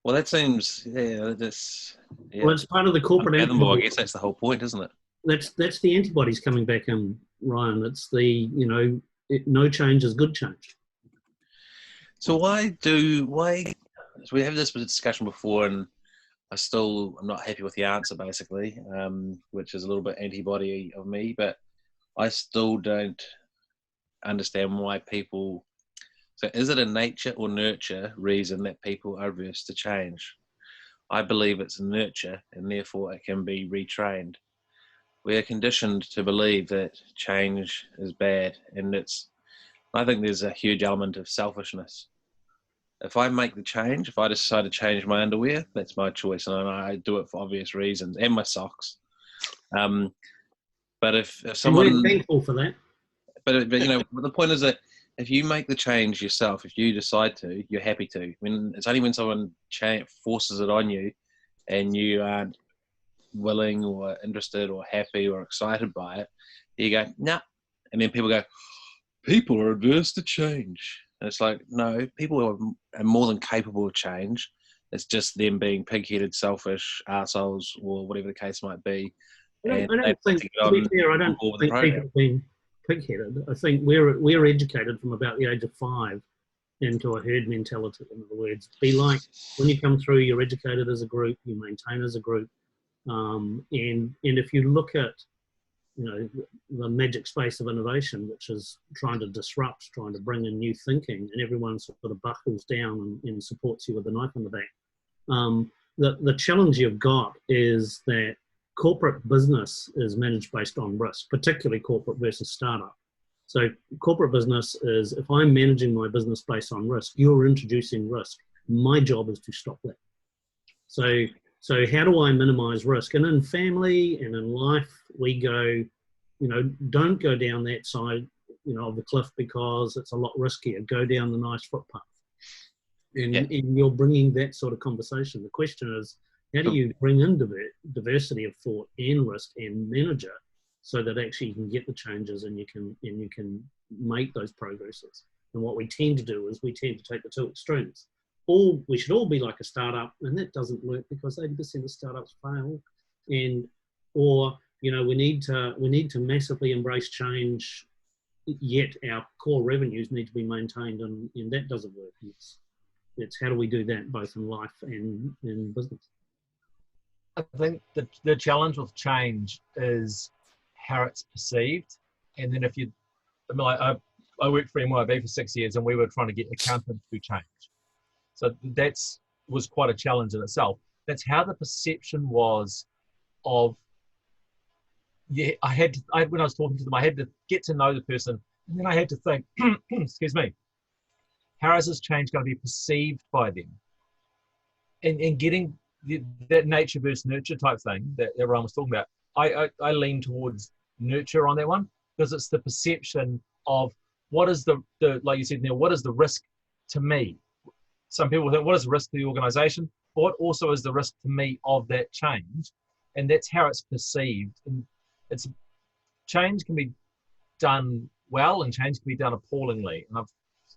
Well, that seems, Well, it's part of the corporate I guess that's the whole point, isn't it? That's the antibodies coming back in, Ryan. It's the, no change is good change. So so we have this discussion before, and I'm not happy with the answer, basically, which is a little bit antibody of me, but I still don't understand why people. So is it a nature or nurture reason that people are averse to change? I believe it's a nurture, and therefore it can be retrained. We are conditioned to believe that change is bad, and I think there's a huge element of selfishness. If I make the change, if I decide to change my underwear, that's my choice, and I do it for obvious reasons, and my socks. But if someone, and we're thankful for that. But the point is that if you make the change yourself, if you decide to, you're happy to. It's only when someone forces it on you, and you aren't willing or interested or happy or excited by it, you go, nah. And then people go, people are adverse to change. And it's like, no, people are more than capable of change. It's just them being pig-headed, selfish assholes, or whatever the case might be. I don't think people are being pig-headed. I think we're educated from about the age of 5 into a herd mentality. In other words, be like, when you come through, you're educated as a group, you maintain as a group. And if you look at, the magic space of innovation, which is trying to disrupt, trying to bring in new thinking, and everyone sort of buckles down and supports you with a knife in the back. The challenge you've got is that corporate business is managed based on risk, particularly corporate versus startup. So corporate business is, if I'm managing my business based on risk, you're introducing risk. My job is to stop that. So how do I minimize risk? And in family and in life, we go, don't go down that side, of the cliff because it's a lot riskier. Go down the nice footpath. And you're bringing that sort of conversation. The question is, how do you bring in diversity of thought and risk and manage it so that actually you can get the changes and you can make those progresses? And what we tend to do is we tend to take the two extremes. We should all be like a startup, and that doesn't work because 80% of startups fail. Or we need to massively embrace change, yet our core revenues need to be maintained, and that doesn't work. It's how do we do that both in life and in business? I think the challenge with change is how it's perceived. And then I worked for MYOB for 6 years, and we were trying to get accountants to change. So that was quite a challenge in itself. That's how the perception was of, when I was talking to them, I had to get to know the person, and then I had to think, excuse me, how is this change going to be perceived by them? And getting that nature versus nurture type thing that everyone was talking about, I lean towards nurture on that one, because it's the perception of what is the like you said, Neil, what is the risk to me? Some people think, what is the risk to the organization? But what also is the risk to me of that change? And that's how it's perceived. And change can be done well, and change can be done appallingly.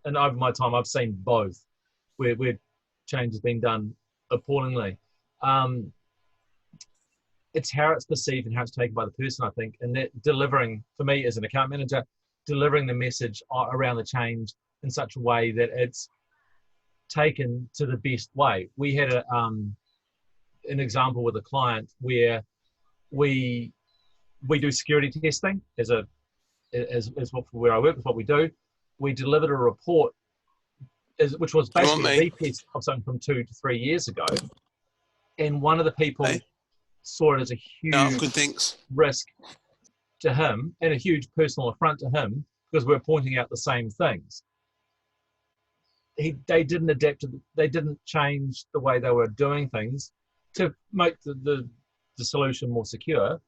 And over my time, I've seen both, where change has been done appallingly. It's how it's perceived and how it's taken by the person, I think. And that delivering, for me as an account manager, delivering the message around the change in such a way that it's taken to the best way. We had an example with a client where we do security testing as where I work, with what we do. We delivered a report which was basically a retest of something from 2 to 3 years ago, and one of the people saw it as a huge risk to him and a huge personal affront to him because we're pointing out the same things. They didn't adapt they didn't change the way they were doing things to make the solution more secure.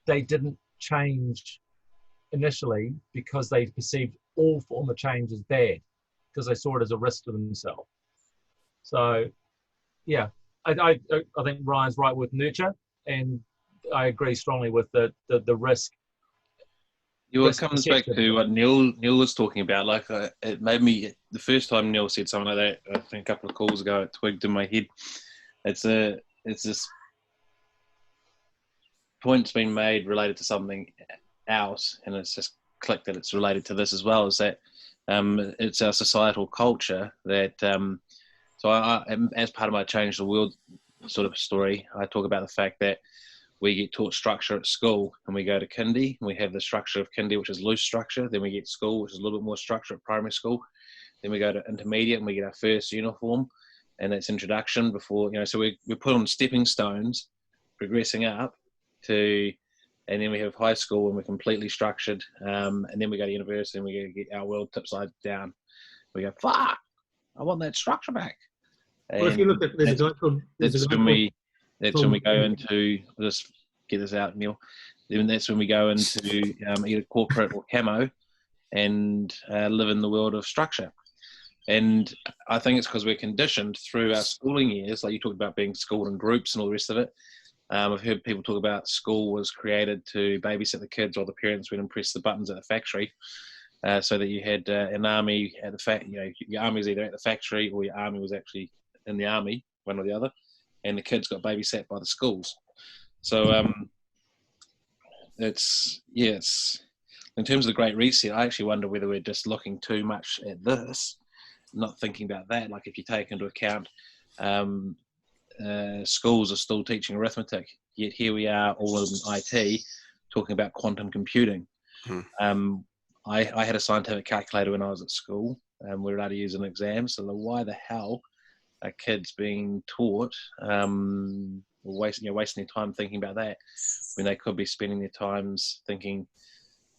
They didn't change initially because they perceived all form of change is bad because they saw it as a risk to themselves. So, yeah, I think Ryan's right with nurture, and I agree strongly with the risk. It comes back to what Neil was talking about. Like, it made me, the first time Neil said something like that, I think a couple of calls ago, it twigged in my head. It's this point's been made related to something else, and it's just clicked that it's related to this as well. Is that it's our societal culture that. So I, as part of my Change the World sort of story, I talk about the fact that we get taught structure at school, and we go to kindy, and we have the structure of kindy, which is loose structure. Then we get school, which is a little bit more structure at primary school. Then we go to intermediate, and we get our first uniform, and that's introduction before, so we put on stepping stones, progressing up to, and then we have high school, and we're completely structured, and then we go to university, and we get our world upside down. We go, fuck, I want that structure back. Well, if you look at, that's when we go into, let's get this out, Neil. Then that's when we go into either corporate or camo and live in the world of structure. And I think it's because we're conditioned through our schooling years, like you talked about being schooled in groups and all the rest of it. I've heard people talk about school was created to babysit the kids while the parents went and press the buttons at the factory. So that you had an army at the your army was either at the factory or your army was actually in the army, one or the other, and the kids got babysat by the schools. So it's in terms of the Great Reset, I actually wonder whether we're just looking too much at this, not thinking about that. Like if you take into account schools are still teaching arithmetic, yet here we are all in IT talking about quantum computing. I had a scientific calculator when I was at school, and we were allowed to use an exam. So why the hell are kids being taught wasting their time thinking about that when they could be spending their times thinking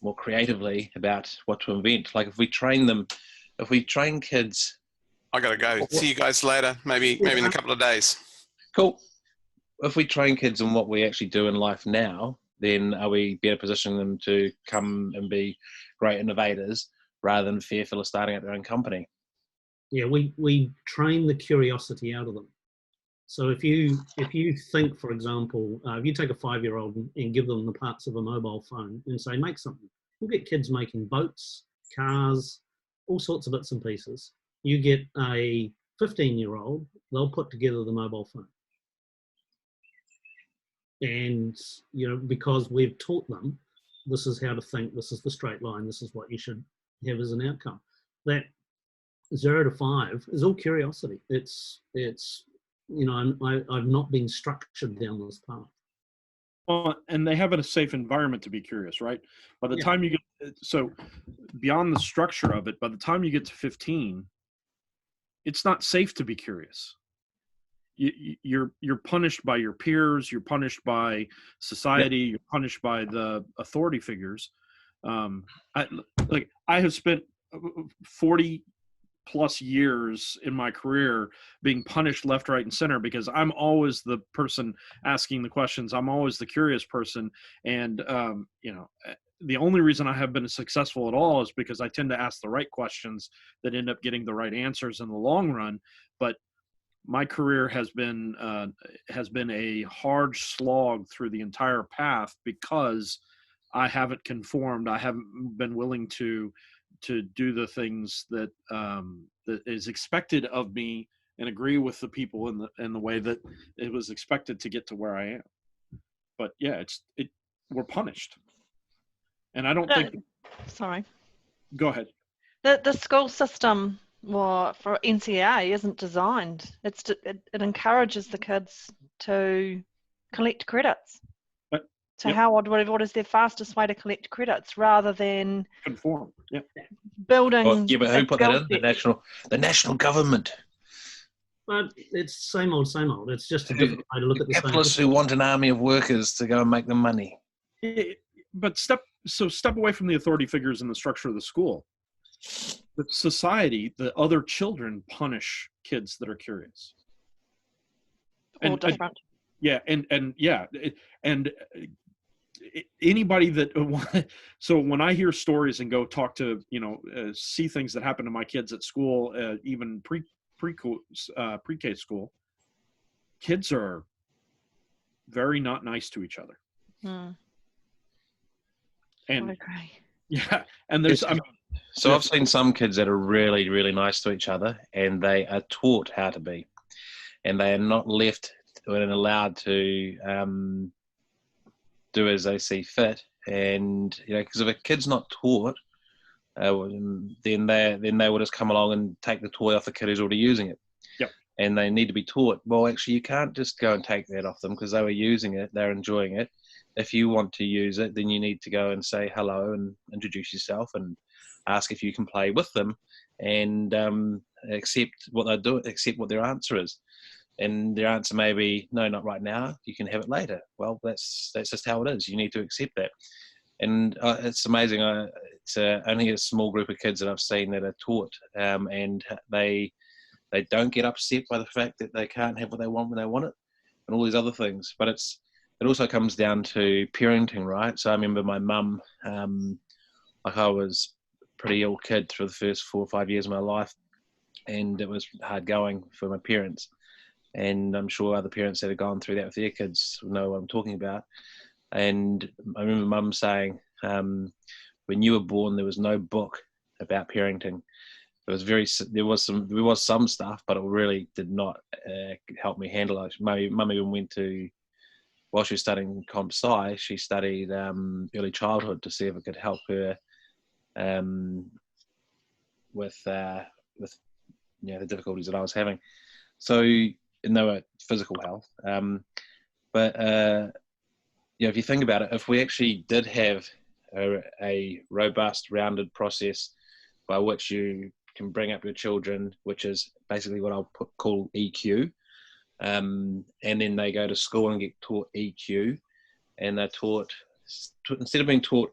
more creatively about what to invent? Like if we train kids. I gotta go. See you guys later. Maybe in a couple of days. Cool. If we train kids in what we actually do in life now, then are we better positioning them to come and be great innovators rather than fearful of starting up their own company? Yeah, we train the curiosity out of them. So if you think, for example, if you take a 5-year-old and give them the parts of a mobile phone and say, make something, you'll get kids making boats, cars, all sorts of bits and pieces. You get a 15-year-old, they'll put together the mobile phone. And, because we've taught them, this is how to think, this is the straight line, this is what you should have as an outcome. That 0 to 5 is all curiosity. It's I've not been structured down this path. Well, and they have a safe environment to be curious, right? By the time you get, so beyond the structure of it, by the time you get to 15, it's not safe to be curious. You're punished by your peers, you're punished by society, you're punished by the authority figures. I have spent 40 plus years in my career being punished left, right, and center because I'm always the person asking the questions. I'm always the curious person. And, the only reason I have been successful at all is because I tend to ask the right questions that end up getting the right answers in the long run. But my career has been a hard slog through the entire path because I haven't conformed. I haven't been willing to do the things that that is expected of me and agree with the people in the way that it was expected to get to where I am. But yeah, we're punished, and I don't think. Sorry. Go ahead. The school system, for NCA, isn't designed. It encourages the kids to collect credits. What is their fastest way to collect credits rather than conform? Yeah. Building. But who put that in? The national government. But it's same old, same old. It's just a different way to look at the capitalists who want an army of workers to go and make them money. But step away from the authority figures in the structure of the school. The society, the other children punish kids that are curious. All different. And anybody that so when I hear stories and go talk to, see things that happen to my kids at school, even pre-K school, kids are very not nice to each other. I And agree. yeah, and there's so I've seen some kids that are really, really nice to each other, and they are taught how to be, and they are not left and allowed to do as they see fit. And because if a kid's not taught, then they will just come along and take the toy off the kid who's already using it. Yep. And they need to be taught, well, actually, you can't just go and take that off them because they were using it, they're enjoying it. If you want to use it, then you need to go and say hello and introduce yourself and ask if you can play with them, and accept what they do, accept what their answer is. And their answer may be, no, not right now, you can have it later. Well, that's just how it is. You need to accept that. And it's amazing. It's only a small group of kids that I've seen that are taught, and they don't get upset by the fact that they can't have what they want when they want it, and all these other things. But it also comes down to parenting, right? So I remember my mum, like I was a pretty ill kid through the first 4 or 5 years of my life, and it was hard going for my parents. And I'm sure other parents that have gone through that with their kids know what I'm talking about. And I remember mum saying, when you were born, there was no book about parenting. There was some stuff, but it really did not help me handle it. Mum even went to, while she was studying comp sci, she studied early childhood to see if it could help her with the difficulties that I was having. So, and they were physical health. But if you think about it, if we actually did have a robust, rounded process by which you can bring up your children, which is basically what I'll call EQ, and then they go to school and get taught EQ, and they're taught, instead of being taught,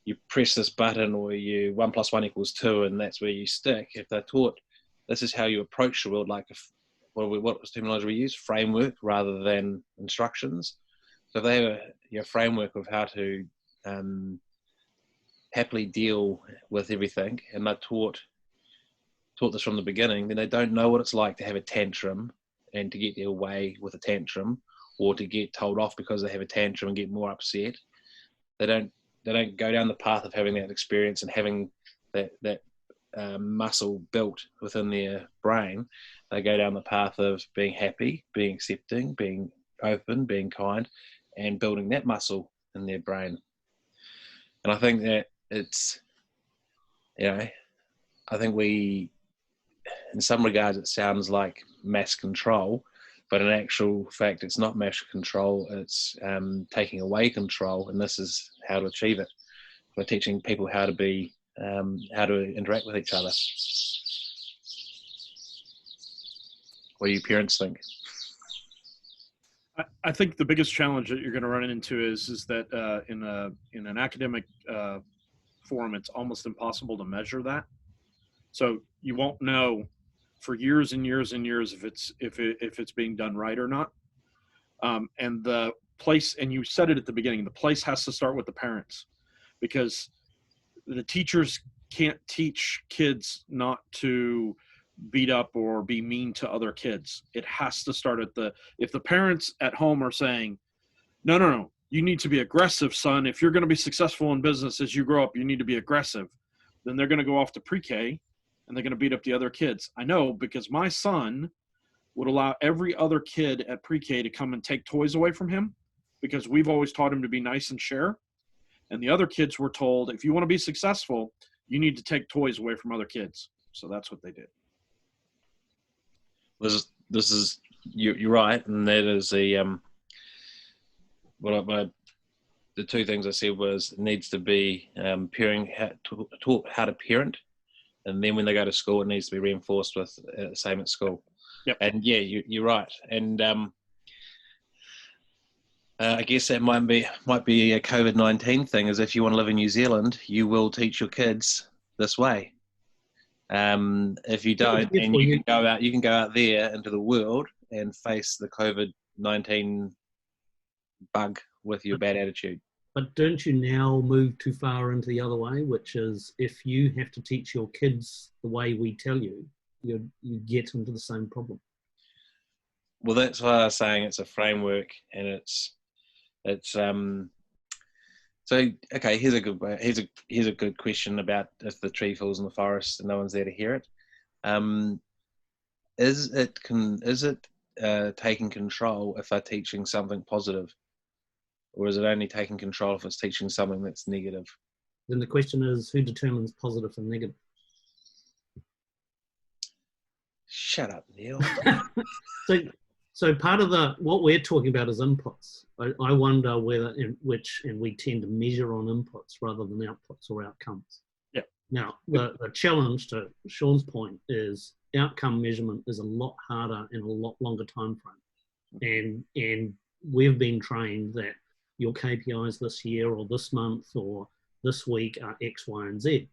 you press this button or you 1 + 1 = 2, and that's where you stick. If they're taught, this is how you approach the world, like what terminology we use, framework rather than instructions. So if they have a framework of how to happily deal with everything, and they're taught this from the beginning, then they don't know what it's like to have a tantrum and to get their way with a tantrum, or to get told off because they have a tantrum and get more upset. They don't go down the path of having that experience and having that muscle built within their brain. They go down the path of being happy, being accepting, being open, being kind, and building that muscle in their brain. And I think that it's, I think in some regards it sounds like mass control, but in actual fact it's not mass control, it's taking away control, and this is how to achieve it. We're teaching people how to be, how to interact with each other. What do you parents think? I think the biggest challenge that you're going to run into is that in an academic forum, it's almost impossible to measure that. So you won't know for years and years and years if it's being done right or not. And the place, and you said it at the beginning, the place has to start with the parents, because the teachers can't teach kids not to beat up or be mean to other kids. It has to start if the parents at home are saying, no, you need to be aggressive, son. If you're going to be successful in business as you grow up, you need to be aggressive. Then they're going to go off to pre-K and they're going to beat up the other kids. I know, because my son would allow every other kid at pre-K to come and take toys away from him, because we've always taught him to be nice and share. And the other kids were told, if you want to be successful, you need to take toys away from other kids. So that's what they did. This is you're right, and that is the two things I said was, it needs to be taught how to parent, and then when they go to school, it needs to be reinforced with the same at school. Yep. And yeah, you're right, and I guess that might be a COVID-19 thing. Is if you want to live in New Zealand, you will teach your kids this way. If you don't, and you can go out there into the world and face the COVID-19 bug with your bad attitude. But don't you now move too far into the other way, which is if you have to teach your kids the way we tell you, you get into the same problem. Well, that's why I was saying it's a framework, and it's so okay. Here's a good question about if the tree falls in the forest and no one's there to hear it. Is it taking control if they're teaching something positive, or is it only taking control if it's teaching something that's negative? Then the question is, who determines positive and negative? Shut up, Neil. So part of what we're talking about is inputs. I wonder whether and we tend to measure on inputs rather than outputs or outcomes. Yeah. Now, the challenge, to Sean's point, is outcome measurement is a lot harder and a lot longer time frame. And we've been trained that your KPIs this year or this month or this week are X, Y, and Z.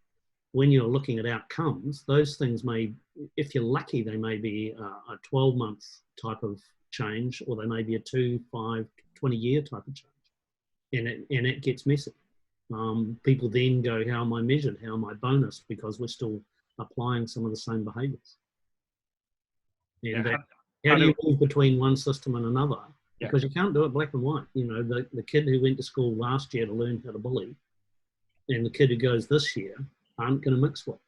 When you're looking at outcomes, those things may, if you're lucky, they may be a 12-month type of change, or they may be a 2, 5, 20-year type of change. And it gets messy. People then go, how am I measured? How am I bonused? Because we're still applying some of the same behaviours. And how do you move between one system and another? Because you can't do it black and white. You know, the kid who went to school last year to learn how to bully and the kid who goes this year aren't going to mix well.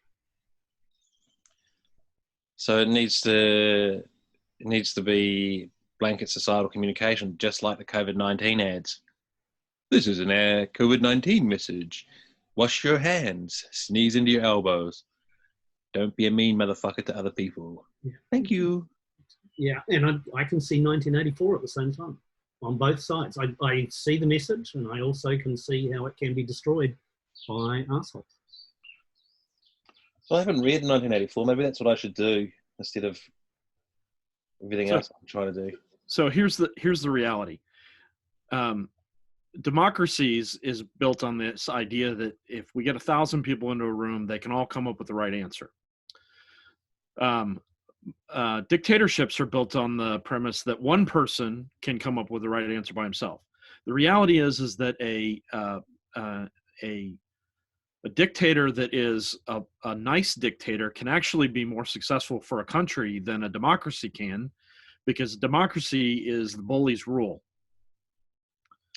So it needs to be blanket societal communication, just like the COVID-19 ads. This is an COVID-19 message. Wash your hands. Sneeze into your elbows. Don't be a mean motherfucker to other people. Yeah. Thank you. Yeah, and I can see 1984 at the same time on both sides. I see the message, and I also can see how it can be destroyed by assholes. So I haven't read 1984. Maybe that's what I should do instead of everything else I'm trying to do. So here's the reality. Democracy is built on this idea that if we get 1,000 people into a room, they can all come up with the right answer. Dictatorships are built on the premise that one person can come up with the right answer by himself. The reality is that a dictator that is a nice dictator can actually be more successful for a country than a democracy can, because democracy is the bully's rule.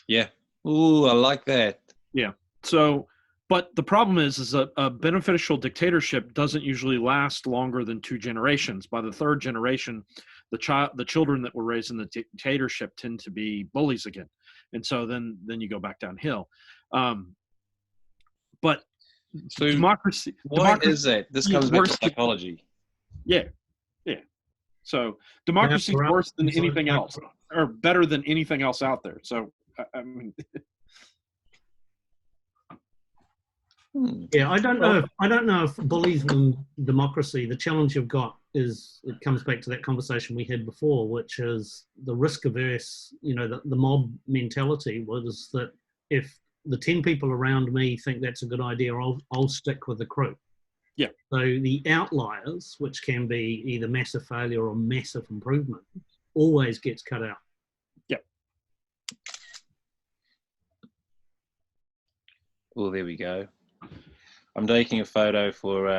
Yeah. Ooh, I like that. Yeah. So, but the problem is a beneficial dictatorship doesn't usually last longer than 2 generations. By the 3rd generation, the children that were raised in the dictatorship tend to be bullies again, and so then you go back downhill. But so democracy. Why is that? This comes back to psychology. Yeah. So democracy is worse than anything else, or better than anything else out there. So I mean. Yeah, I don't know if bullies and democracy, the challenge you've got is, it comes back to that conversation we had before, which is the risk averse, the mob mentality was that if the 10 people around me think that's a good idea, I'll stick with the crew. Yeah. So the outliers, which can be either massive failure or massive improvement, always gets cut out. Yeah. Oh, there we go. I'm taking a photo for,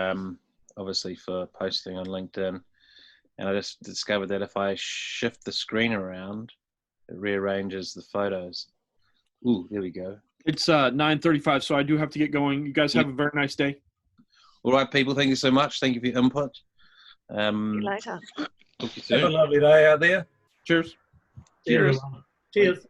obviously for posting on LinkedIn, and I just discovered that if I shift the screen around, it rearranges the photos. Ooh, there we go. It's 9:35, so I do have to get going. You guys have a very nice day. All right, people, thank you so much. Thank you for your input. See you later. Talk to you soon. Have a lovely day out there. Cheers. Cheers. Cheers.